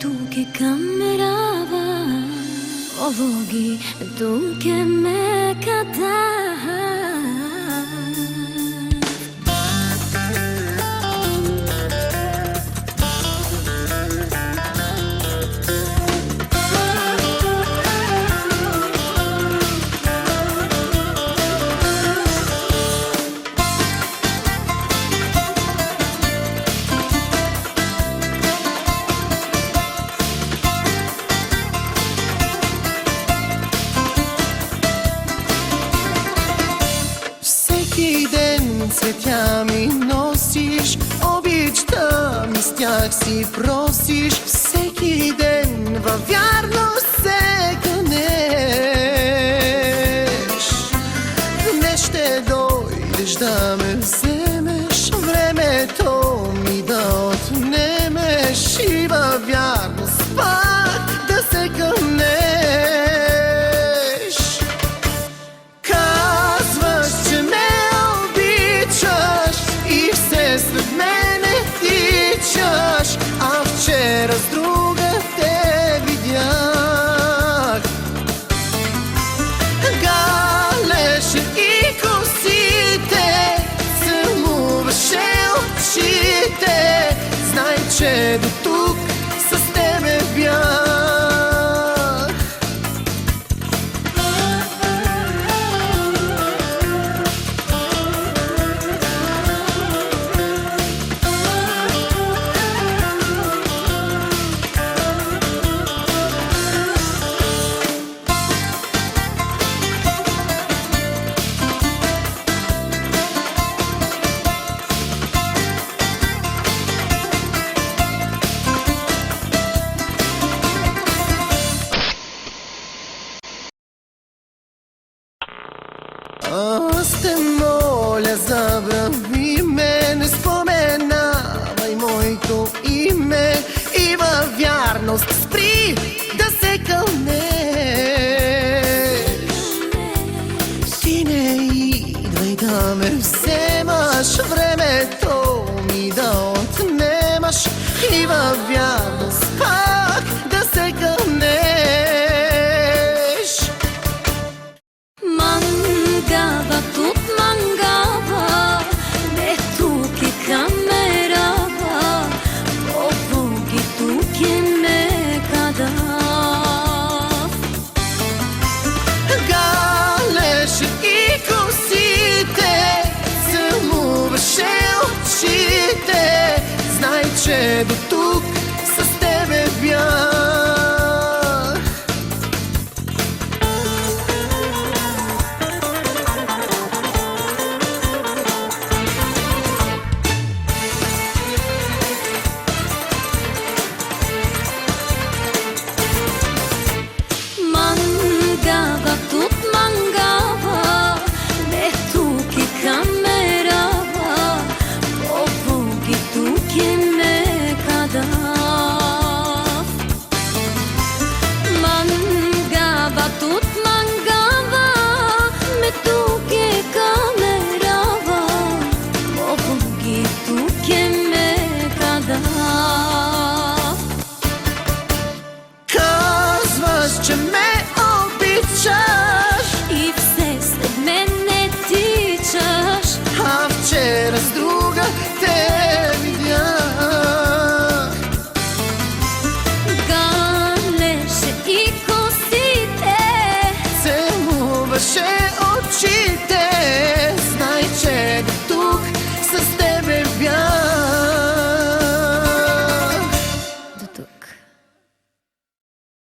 tu che camminava, ovoghi tu che me cantava. Всеки ден цветя ми носиш, обичта ми с тях си просиш. Всеки ден във вярност се кълнеш. Днес ще дойдеш да ме вземеш, времето ми да отнемеш и във вярност пак да се кълнеш. След мене тичаш, а вчера с друга те видях. Галеше и косите, целуваше очите. Знай, че до тук с тебе бях. Аз те моля, забрави ме, не споменавай моето име и във вярност спри да се кълнеш. Ти не идвай да ме вземаш, времето ми да отнемаш и във вярност